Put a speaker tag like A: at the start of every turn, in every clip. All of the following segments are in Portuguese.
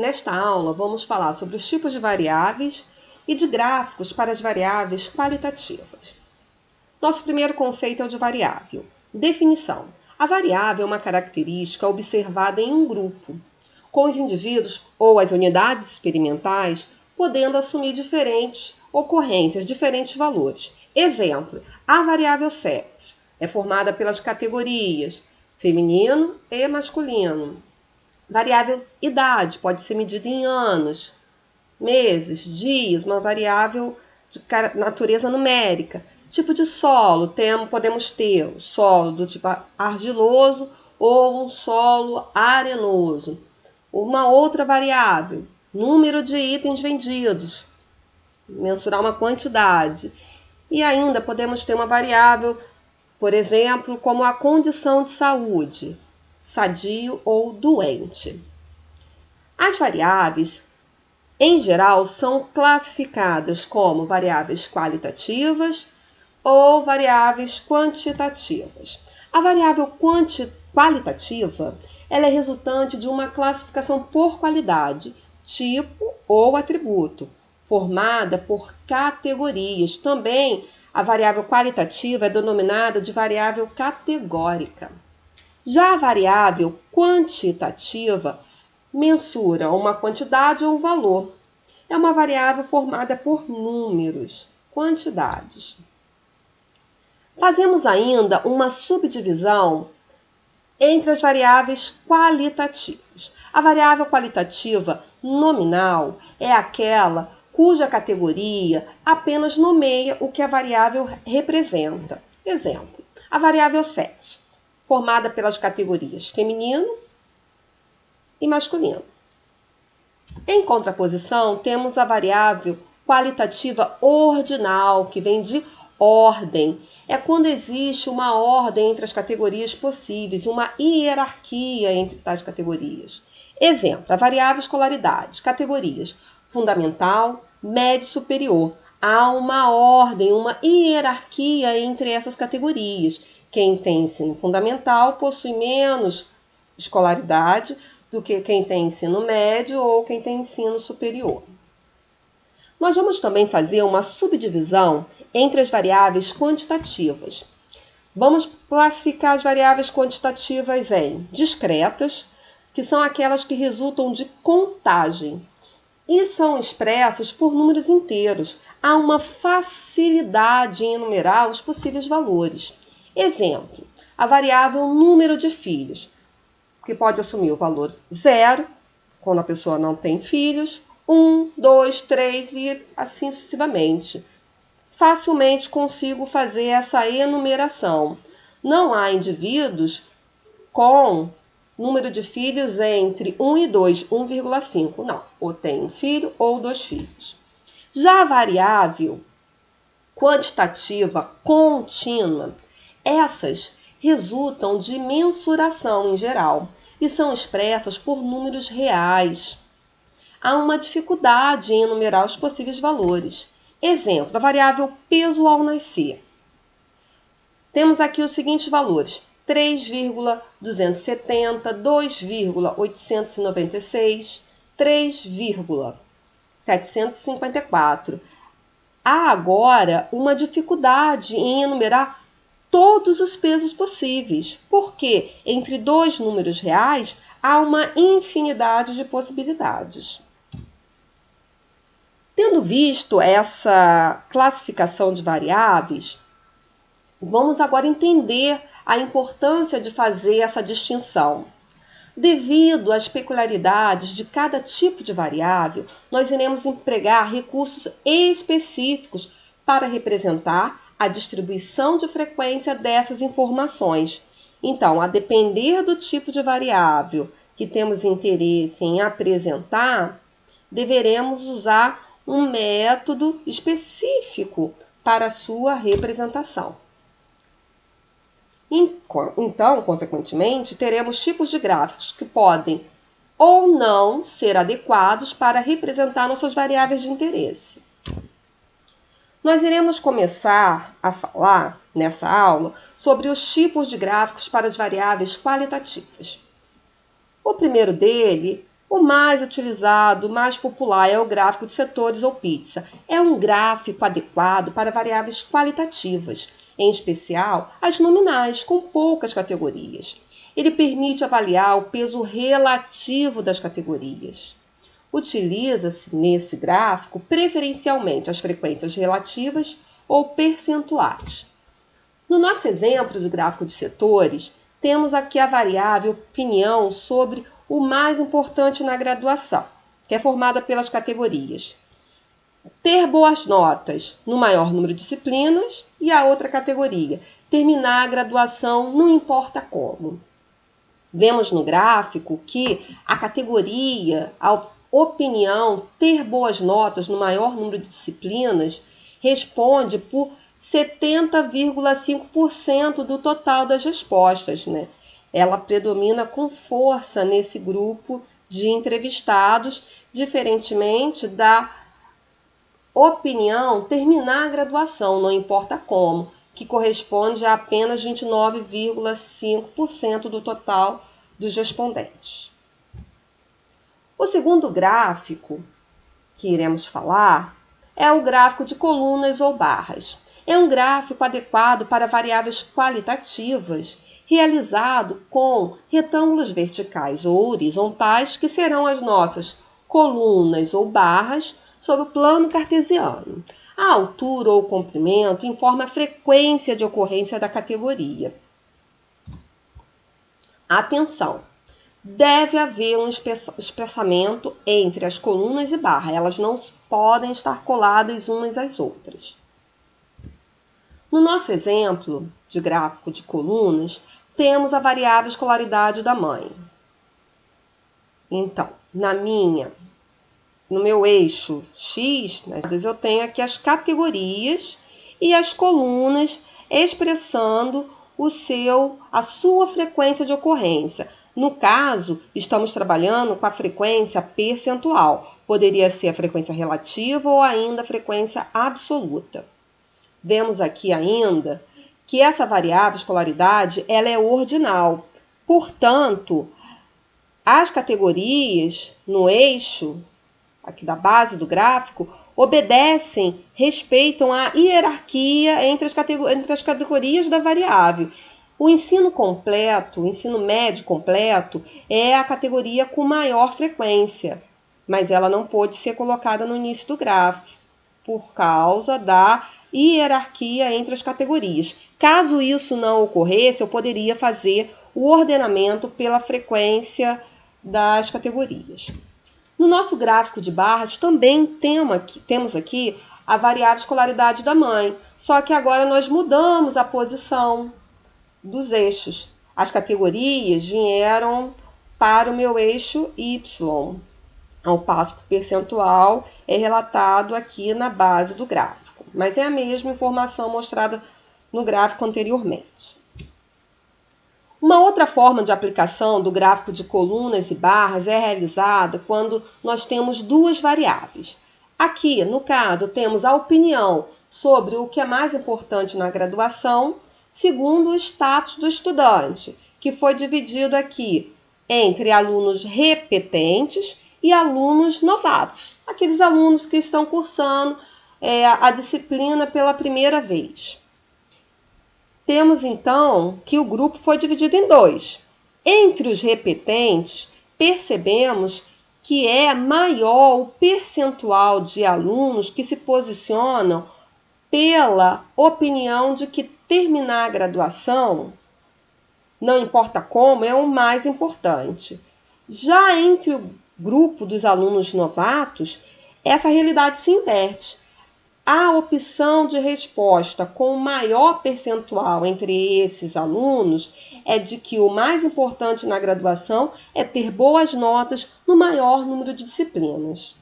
A: Nesta aula, vamos falar sobre os tipos de variáveis e de gráficos para as variáveis qualitativas. Nosso primeiro conceito é o de variável. Definição. A variável é uma característica observada em um grupo, com os indivíduos ou as unidades experimentais podendo assumir diferentes ocorrências, diferentes valores. Exemplo, a variável sexo é formada pelas categorias feminino e masculino. Variável idade pode ser medida em anos, meses, dias, uma variável de natureza numérica. Tipo de solo, podemos ter o solo do tipo argiloso ou um solo arenoso. Uma outra variável, número de itens vendidos, mensurar uma quantidade. E ainda podemos ter uma variável, por exemplo, como a condição de saúde, sadio ou doente. As variáveis, em geral, são classificadas como variáveis qualitativas ou variáveis quantitativas. A variável qualitativa ela é resultante de uma classificação por qualidade, tipo ou atributo, formada por categorias. Também a variável qualitativa é denominada de variável categórica. Já a variável quantitativa mensura uma quantidade ou um valor. É uma variável formada por números, quantidades. Fazemos ainda uma subdivisão entre as variáveis qualitativas. A variável qualitativa nominal é aquela cuja categoria apenas nomeia o que a variável representa. Exemplo, a variável sexo, formada pelas categorias feminino e masculino. Em contraposição, temos a variável qualitativa ordinal, que vem de ordem. É quando existe uma ordem entre as categorias possíveis, uma hierarquia entre tais categorias. Exemplo, a variável escolaridade, categorias fundamental, médio e superior. Há uma ordem, uma hierarquia entre essas categorias. Quem tem ensino fundamental possui menos escolaridade do que quem tem ensino médio ou quem tem ensino superior. Nós vamos também fazer uma subdivisão entre as variáveis quantitativas. Vamos classificar as variáveis quantitativas em discretas, que são aquelas que resultam de contagem e são expressas por números inteiros. Há uma facilidade em enumerar os possíveis valores. Exemplo, a variável número de filhos, que pode assumir o valor 0, quando a pessoa não tem filhos, 1, 2, 3 e assim sucessivamente. Facilmente consigo fazer essa enumeração. Não há indivíduos com número de filhos entre 1 e 2, 1,5. Não, ou tem um filho ou 2 filhos. Já a variável quantitativa contínua, essas resultam de mensuração em geral e são expressas por números reais. Há uma dificuldade em enumerar os possíveis valores. Exemplo, a variável peso ao nascer. Temos aqui os seguintes valores: 3,270, 2,896, 3,754. Há agora uma dificuldade em enumerar todos os pesos possíveis, porque entre dois números reais há uma infinidade de possibilidades. Tendo visto essa classificação de variáveis, vamos agora entender a importância de fazer essa distinção. Devido às peculiaridades de cada tipo de variável, nós iremos empregar recursos específicos para representar a distribuição de frequência dessas informações. Então, a depender do tipo de variável que temos interesse em apresentar, deveremos usar um método específico para a sua representação. Então, consequentemente, teremos tipos de gráficos que podem ou não ser adequados para representar nossas variáveis de interesse. Nós iremos começar a falar, nessa aula, sobre os tipos de gráficos para as variáveis qualitativas. O primeiro dele O mais utilizado, o mais popular é o gráfico de setores ou PITSA. É um gráfico adequado para variáveis qualitativas, em especial as nominais, com poucas categorias. Ele permite avaliar o peso relativo das categorias. Utiliza-se nesse gráfico preferencialmente as frequências relativas ou percentuais. No nosso exemplo de gráfico de setores, temos aqui a variável opinião sobre o mais importante na graduação, que é formada pelas categorias. Ter boas notas no maior número de disciplinas e a outra categoria, terminar a graduação não importa como. Vemos no gráfico que a categoria, a opinião, ter boas notas no maior número de disciplinas, responde por 70,5% do total das respostas, né? Ela predomina com força nesse grupo de entrevistados, diferentemente da opinião terminar a graduação, não importa como, que corresponde a apenas 29,5% do total dos respondentes. O segundo gráfico que iremos falar é o gráfico de colunas ou barras. É um gráfico adequado para variáveis qualitativas, realizado com retângulos verticais ou horizontais, que serão as nossas colunas ou barras sob o plano cartesiano. A altura ou comprimento informa a frequência de ocorrência da categoria. Atenção! Deve haver um espaçamento entre as colunas e barra. Elas não podem estar coladas umas às outras. No nosso exemplo de gráfico de colunas, temos a variável escolaridade da mãe. Então, no meu eixo X, eu tenho aqui as categorias e as colunas expressando a sua frequência de ocorrência. No caso, estamos trabalhando com a frequência percentual. Poderia ser a frequência relativa ou ainda a frequência absoluta. Vemos aqui ainda que essa variável escolaridade ela é ordinal. Portanto, as categorias no eixo aqui da base do gráfico respeitam a hierarquia entre as categorias da variável. O ensino completo, o ensino médio completo, é a categoria com maior frequência, mas ela não pode ser colocada no início do gráfico, por causa da hierarquia entre as categorias. Caso isso não ocorresse, eu poderia fazer o ordenamento pela frequência das categorias. No nosso gráfico de barras também temos aqui a variável escolaridade da mãe, só que agora nós mudamos a posição dos eixos. As categorias vieram para o meu eixo Y, ao passo que o percentual é relatado aqui na base do gráfico, mas é a mesma informação mostrada no gráfico anteriormente. Uma outra forma de aplicação do gráfico de colunas e barras é realizada quando nós temos duas variáveis. Aqui, no caso, temos a opinião sobre o que é mais importante na graduação, segundo o status do estudante, que foi dividido aqui entre alunos repetentes e alunos novatos, aqueles alunos que estão cursando a disciplina pela primeira vez. Temos então que o grupo foi dividido em dois. Entre os repetentes, percebemos que é maior o percentual de alunos que se posicionam pela opinião de que terminar a graduação, não importa como, é o mais importante. Já entre o grupo dos alunos novatos, essa realidade se inverte. A opção de resposta com maior percentual entre esses alunos é de que o mais importante na graduação é ter boas notas no maior número de disciplinas.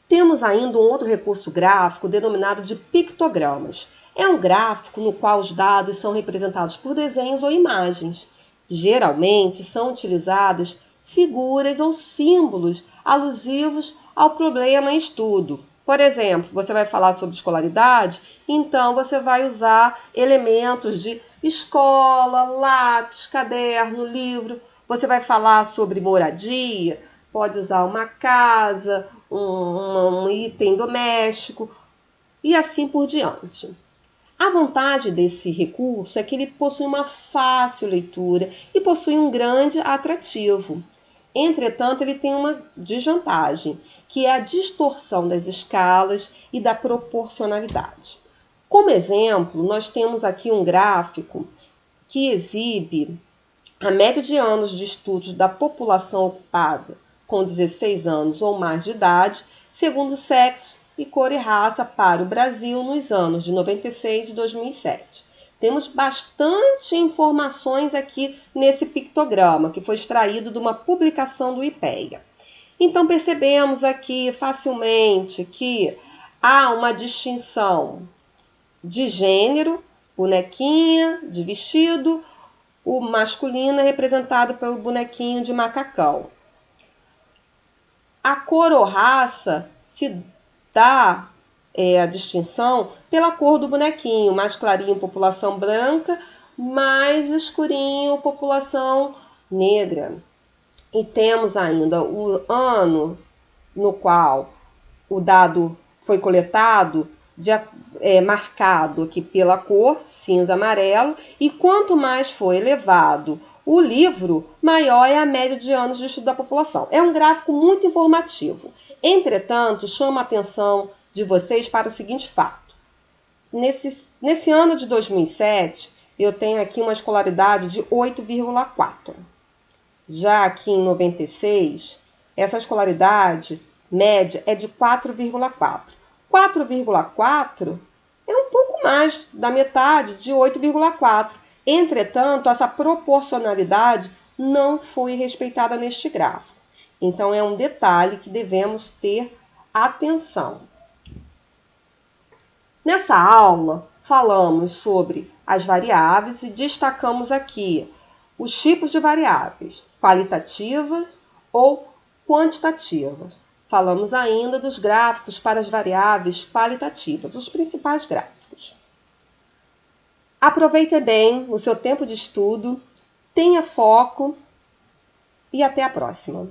A: Temos ainda um outro recurso gráfico denominado de pictogramas. É um gráfico no qual os dados são representados por desenhos ou imagens. Geralmente são utilizadas figuras ou símbolos alusivos ao problema em estudo. Por exemplo, você vai falar sobre escolaridade, então você vai usar elementos de escola, lápis, caderno, livro, Você vai falar sobre moradia, pode usar uma casa, um item doméstico e assim por diante. A vantagem desse recurso é que ele possui uma fácil leitura e possui um grande atrativo. Entretanto, ele tem uma desvantagem, que é a distorção das escalas e da proporcionalidade. Como exemplo, nós temos aqui um gráfico que exibe a média de anos de estudos da população ocupada com 16 anos ou mais de idade, segundo sexo e cor e raça para o Brasil nos anos de 96 e 2007. Temos bastante informações aqui nesse pictograma, que foi extraído de uma publicação do IPEA. Então, percebemos aqui facilmente que há uma distinção de gênero, bonequinha, de vestido. O masculino é representado pelo bonequinho de macacão. A cor ou raça se dá a distinção pela cor do bonequinho. Mais clarinho, população branca, mais escurinho, população negra. E temos ainda o ano no qual o dado foi coletado, marcado aqui pela cor, cinza, amarelo, e quanto mais for elevado o livro, maior é a média de anos de estudo da população. É um gráfico muito informativo. Entretanto, chama a atenção de vocês para o seguinte fato. Nesse ano de 2007, eu tenho aqui uma escolaridade de 8,4. Já aqui em 96, essa escolaridade média é de 4,4. 4,4 é um pouco mais da metade de 8,4. Entretanto, essa proporcionalidade não foi respeitada neste gráfico. Então, é um detalhe que devemos ter atenção. Nessa aula, falamos sobre as variáveis e destacamos aqui os tipos de variáveis, qualitativas ou quantitativas. Falamos ainda dos gráficos para as variáveis qualitativas, os principais gráficos. Aproveite bem o seu tempo de estudo, tenha foco e até a próxima.